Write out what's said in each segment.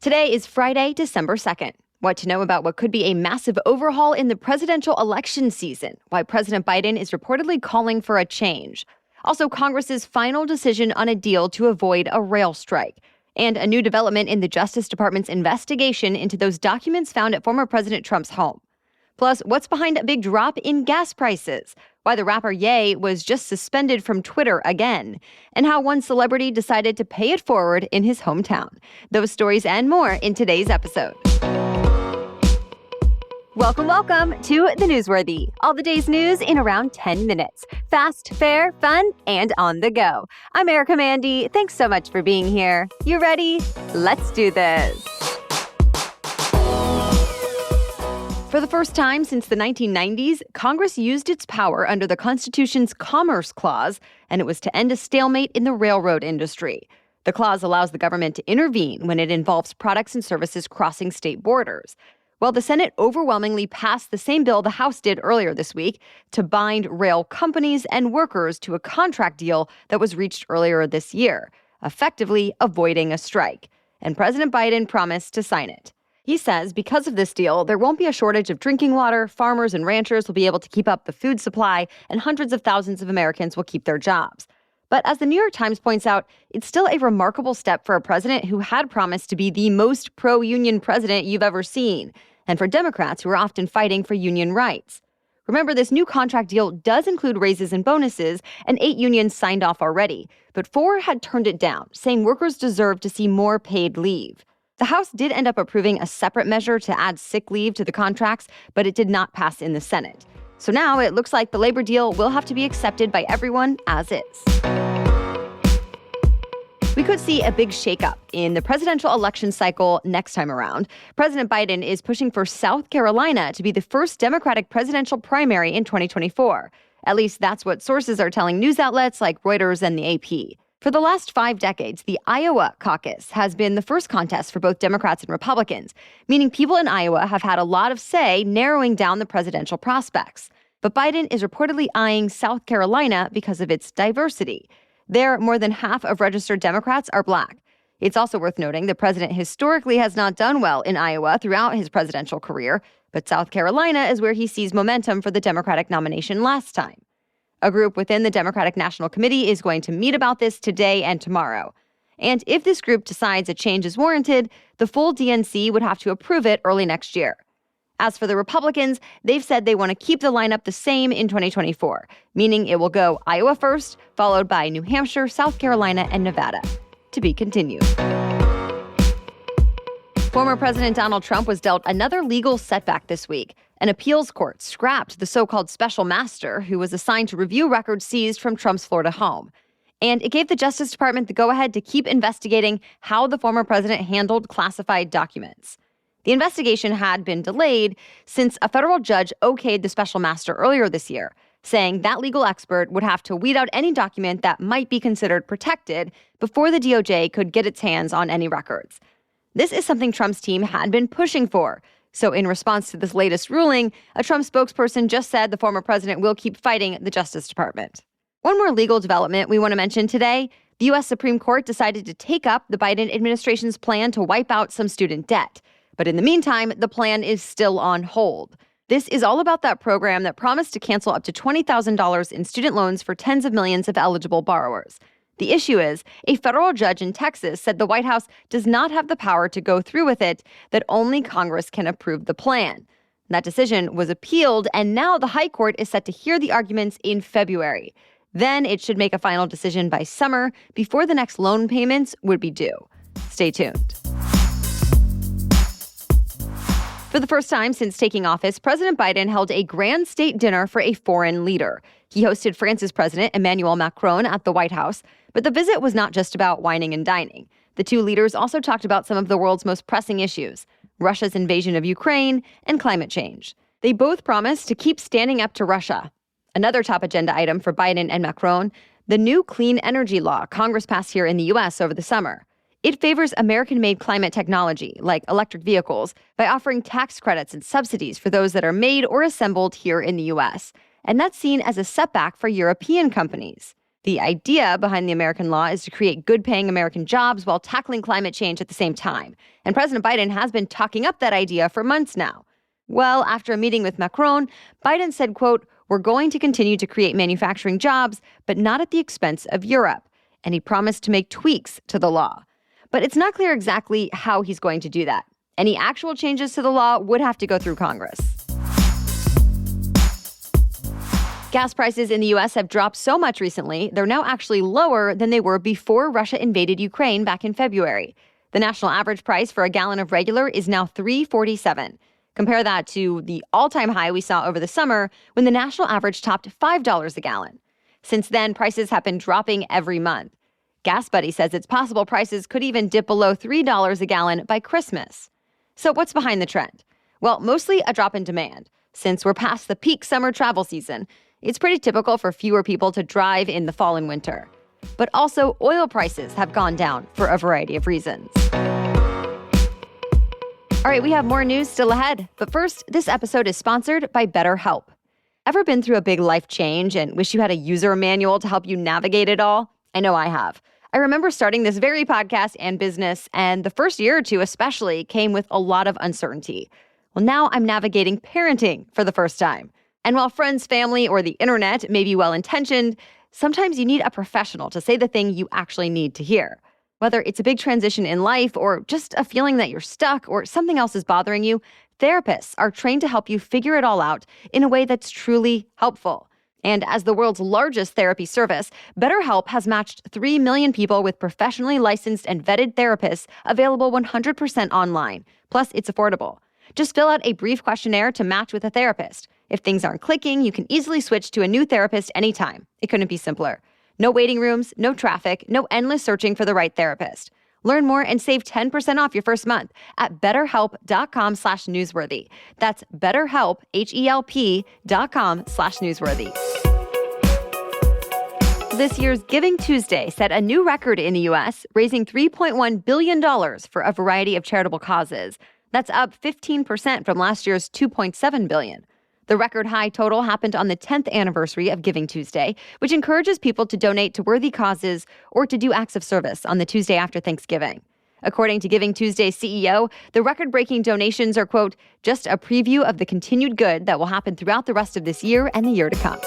Today is Friday, December 2nd. What to know about what could be a massive overhaul in the presidential election season, why President Biden is reportedly calling for a change. Also, Congress's final decision on a deal to avoid a rail strike. And a new development in the Justice Department's investigation into those documents found at former President Trump's home. Plus, what's behind a big drop in gas prices? Why the rapper Ye was just suspended from Twitter again, and how one celebrity decided to pay it forward in his hometown. Those stories and more in today's episode. Welcome to The Newsworthy. All the day's news in around 10 minutes. Fast, fair, fun, and on the go. I'm Erica Mandy. Thanks so much for being here. You ready? Let's do this. For the first time since the 1990s, Congress used its power under the Constitution's Commerce Clause, and it was to end a stalemate in the railroad industry. The clause allows the government to intervene when it involves products and services crossing state borders. Well, the Senate overwhelmingly passed the same bill the House did earlier this week to bind rail companies and workers to a contract deal that was reached earlier this year, effectively avoiding a strike. And President Biden promised to sign it. He says because of this deal, there won't be a shortage of drinking water, farmers and ranchers will be able to keep up the food supply, and hundreds of thousands of Americans will keep their jobs. But as the New York Times points out, it's still a remarkable step for a president who had promised to be the most pro-union president you've ever seen, and for Democrats who are often fighting for union rights. Remember, this new contract deal does include raises and bonuses, and 8 unions signed off already, but 4 had turned it down, saying workers deserve to see more paid leave. The House did end up approving a separate measure to add sick leave to the contracts, but it did not pass in the Senate. So now it looks like the labor deal will have to be accepted by everyone as is. We could see a big shakeup in the presidential election cycle next time around. President Biden is pushing for South Carolina to be the first Democratic presidential primary in 2024. At least that's what sources are telling news outlets like Reuters and the AP. For the last 5 decades, the Iowa caucus has been the first contest for both Democrats and Republicans, meaning people in Iowa have had a lot of say narrowing down the presidential prospects. But Biden is reportedly eyeing South Carolina because of its diversity. There, more than half of registered Democrats are Black. It's also worth noting the president historically has not done well in Iowa throughout his presidential career, but South Carolina is where he sees momentum for the Democratic nomination last time. A group within the Democratic National Committee is going to meet about this today and tomorrow. And if this group decides a change is warranted, the full DNC would have to approve it early next year. As for the Republicans, they've said they want to keep the lineup the same in 2024, meaning it will go Iowa first, followed by New Hampshire, South Carolina, and Nevada. To be continued. Former President Donald Trump was dealt another legal setback this week. An appeals court scrapped the so-called special master who was assigned to review records seized from Trump's Florida home. And it gave the Justice Department the go-ahead to keep investigating how the former president handled classified documents. The investigation had been delayed since a federal judge okayed the special master earlier this year, saying that legal expert would have to weed out any document that might be considered protected before the DOJ could get its hands on any records. This is something Trump's team had been pushing for. So in response to this latest ruling, a Trump spokesperson just said the former president will keep fighting the Justice Department. One more legal development we want to mention today. The U.S. Supreme Court decided to take up the Biden administration's plan to wipe out some student debt. But in the meantime, the plan is still on hold. This is all about that program that promised to cancel up to $20,000 in student loans for tens of millions of eligible borrowers. The issue is, a federal judge in Texas said the White House does not have the power to go through with it, that only Congress can approve the plan. That decision was appealed, and now the High Court is set to hear the arguments in February. Then it should make a final decision by summer, before the next loan payments would be due. Stay tuned. For the first time since taking office, President Biden held a grand state dinner for a foreign leader. He hosted France's President Emmanuel Macron at the White House, but the visit was not just about wining and dining. The two leaders also talked about some of the world's most pressing issues: Russia's invasion of Ukraine and climate change. They both promised to keep standing up to Russia. Another top agenda item for Biden and Macron, the new clean energy law Congress passed here in the U.S. over the summer. It favors American-made climate technology, like electric vehicles, by offering tax credits and subsidies for those that are made or assembled here in the U.S. And that's seen as a setback for European companies. The idea behind the American law is to create good-paying American jobs while tackling climate change at the same time. And President Biden has been talking up that idea for months now. Well, after a meeting with Macron, Biden said, quote, "We're going to continue to create manufacturing jobs, but not at the expense of Europe." And he promised to make tweaks to the law. But it's not clear exactly how he's going to do that. Any actual changes to the law would have to go through Congress. Gas prices in the U.S. have dropped so much recently, they're now actually lower than they were before Russia invaded Ukraine back in February. The national average price for a gallon of regular is now $3.47. Compare that to the all-time high we saw over the summer when the national average topped $5 a gallon. Since then, prices have been dropping every month. Gas Buddy says it's possible prices could even dip below $3 a gallon by Christmas. So what's behind the trend? Well, mostly a drop in demand. Since we're past the peak summer travel season, it's pretty typical for fewer people to drive in the fall and winter. But also, oil prices have gone down for a variety of reasons. All right, we have more news still ahead. But first, this episode is sponsored by BetterHelp. Ever been through a big life change and wish you had a user manual to help you navigate it all? I know I have. I remember starting this very podcast and business, and the first year or two especially came with a lot of uncertainty. Well, now I'm navigating parenting for the first time. And while friends, family, or the internet may be well-intentioned, sometimes you need a professional to say the thing you actually need to hear. Whether it's a big transition in life or just a feeling that you're stuck or something else is bothering you, therapists are trained to help you figure it all out in a way that's truly helpful. And as the world's largest therapy service, BetterHelp has matched 3 million people with professionally licensed and vetted therapists available 100% online. Plus, it's affordable. Just fill out a brief questionnaire to match with a therapist. If things aren't clicking, you can easily switch to a new therapist anytime. It couldn't be simpler. No waiting rooms, no traffic, no endless searching for the right therapist. Learn more and save 10% off your first month at betterhelp.com/newsworthy. That's betterhelp, HELP.com/newsworthy. This year's Giving Tuesday set a new record in the U.S., raising $3.1 billion for a variety of charitable causes. That's up 15% from last year's $2.7 billion. The record high total happened on the 10th anniversary of Giving Tuesday, which encourages people to donate to worthy causes or to do acts of service on the Tuesday after Thanksgiving. According to Giving Tuesday's CEO, the record-breaking donations are, quote, "just a preview of the continued good that will happen throughout the rest of this year and the year to come."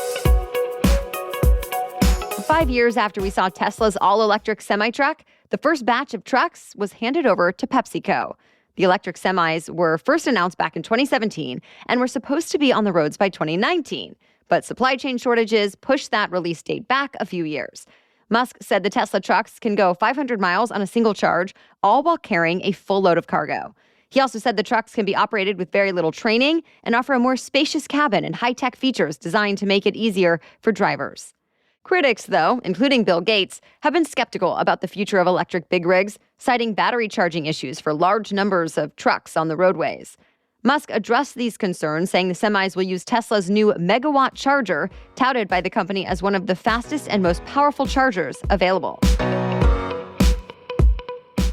5 years after we saw Tesla's all-electric semi-truck, the first batch of trucks was handed over to PepsiCo. The electric semis were first announced back in 2017 and were supposed to be on the roads by 2019. But supply chain shortages pushed that release date back a few years. Musk said the Tesla trucks can go 500 miles on a single charge, all while carrying a full load of cargo. He also said the trucks can be operated with very little training and offer a more spacious cabin and high-tech features designed to make it easier for drivers. Critics, though, including Bill Gates, have been skeptical about the future of electric big rigs, citing battery charging issues for large numbers of trucks on the roadways. Musk addressed these concerns, saying the semis will use Tesla's new megawatt charger, touted by the company as one of the fastest and most powerful chargers available.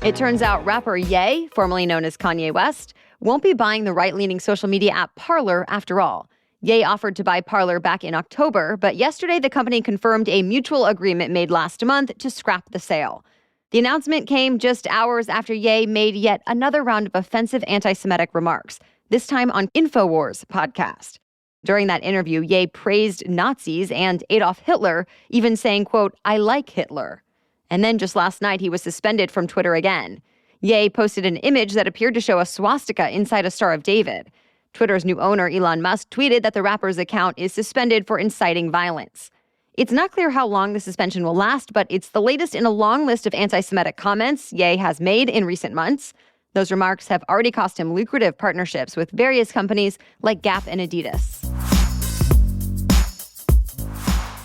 It turns out rapper Ye, formerly known as Kanye West, won't be buying the right-leaning social media app Parler after all. Ye offered to buy Parler back in October, but yesterday the company confirmed a mutual agreement made last month to scrap the sale. The announcement came just hours after Ye made yet another round of offensive anti-Semitic remarks, this time on InfoWars podcast. During that interview, Ye praised Nazis and Adolf Hitler, even saying, quote, "I like Hitler." And then just last night, he was suspended from Twitter again. Ye posted an image that appeared to show a swastika inside a Star of David. Twitter's new owner, Elon Musk, tweeted that the rapper's account is suspended for inciting violence. It's not clear how long the suspension will last, but it's the latest in a long list of anti-Semitic comments Ye has made in recent months. Those remarks have already cost him lucrative partnerships with various companies like Gap and Adidas.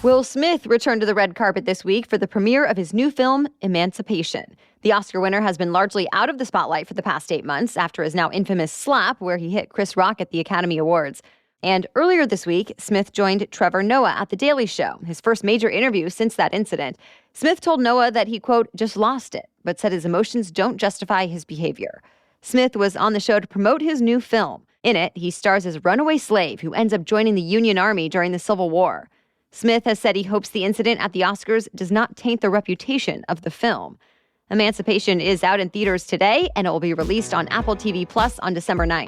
Will Smith returned to the red carpet this week for the premiere of his new film, Emancipation. The Oscar winner has been largely out of the spotlight for the past 8 months after his now infamous slap where he hit Chris Rock at the Academy Awards. And earlier this week, Smith joined Trevor Noah at The Daily Show, his first major interview since that incident. Smith told Noah that he, quote, "just lost it," but said his emotions don't justify his behavior. Smith was on the show to promote his new film. In it, he stars as a runaway slave who ends up joining the Union Army during the Civil War. Smith has said he hopes the incident at the Oscars does not taint the reputation of the film. Emancipation is out in theaters today, and it will be released on Apple TV Plus on December 9th.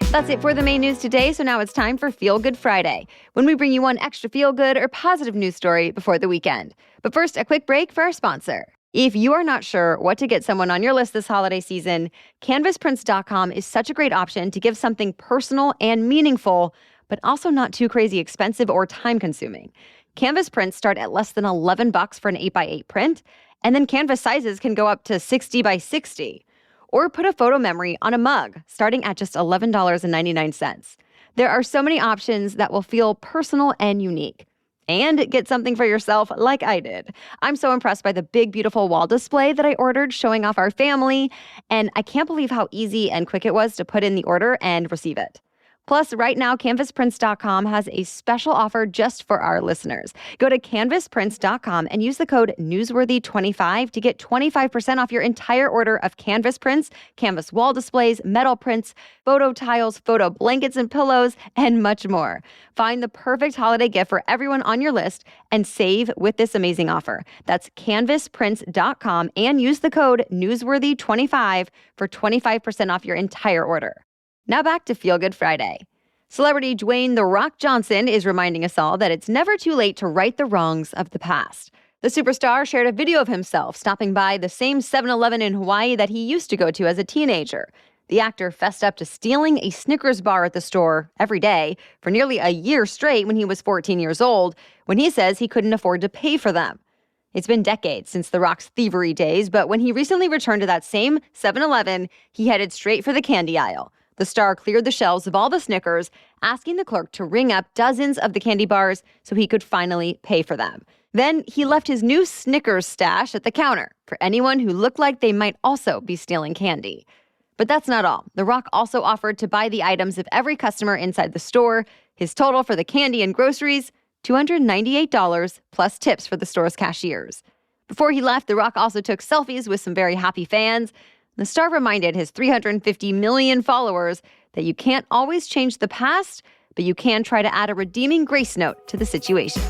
That's it for the main news today, so now it's time for Feel Good Friday, when we bring you one extra feel-good or positive news story before the weekend. But first, a quick break for our sponsor. If you are not sure what to get someone on your list this holiday season, CanvasPrints.com is such a great option to give something personal and meaningful, but also not too crazy expensive or time-consuming. Canvas prints start at less than $11 for an 8x8 print, and then canvas sizes can go up to 60 by 60. Or put a photo memory on a mug, starting at just $11.99. There are so many options that will feel personal and unique. And get something for yourself like I did. I'm so impressed by the big, beautiful wall display that I ordered showing off our family, and I can't believe how easy and quick it was to put in the order and receive it. Plus, right now, CanvasPrints.com has a special offer just for our listeners. Go to CanvasPrints.com and use the code Newsworthy25 to get 25% off your entire order of canvas prints, canvas wall displays, metal prints, photo tiles, photo blankets and pillows, and much more. Find the perfect holiday gift for everyone on your list and save with this amazing offer. That's CanvasPrints.com and use the code Newsworthy25 for 25% off your entire order. Now back to Feel Good Friday. Celebrity Dwayne "The Rock" Johnson is reminding us all that it's never too late to right the wrongs of the past. The superstar shared a video of himself stopping by the same 7-Eleven in Hawaii that he used to go to as a teenager. The actor fessed up to stealing a Snickers bar at the store every day for nearly a year straight when he was 14 years old, when he says he couldn't afford to pay for them. It's been decades since The Rock's thievery days, but when he recently returned to that same 7-Eleven, he headed straight for the candy aisle. The star cleared the shelves of all the Snickers, asking the clerk to ring up dozens of the candy bars so he could finally pay for them. Then he left his new Snickers stash at the counter for anyone who looked like they might also be stealing candy. But that's not all. The Rock also offered to buy the items of every customer inside the store. His total for the candy and groceries, $298 plus tips for the store's cashiers. Before he left, The Rock also took selfies with some very happy fans. The star reminded his 350 million followers that you can't always change the past, but you can try to add a redeeming grace note to the situation.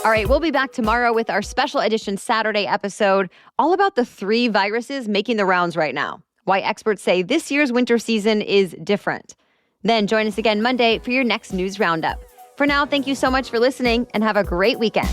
All right, we'll be back tomorrow with our special edition Saturday episode, all about the 3 viruses making the rounds right now, why experts say this year's winter season is different. Then join us again Monday for your next news roundup. For now, thank you so much for listening and have a great weekend.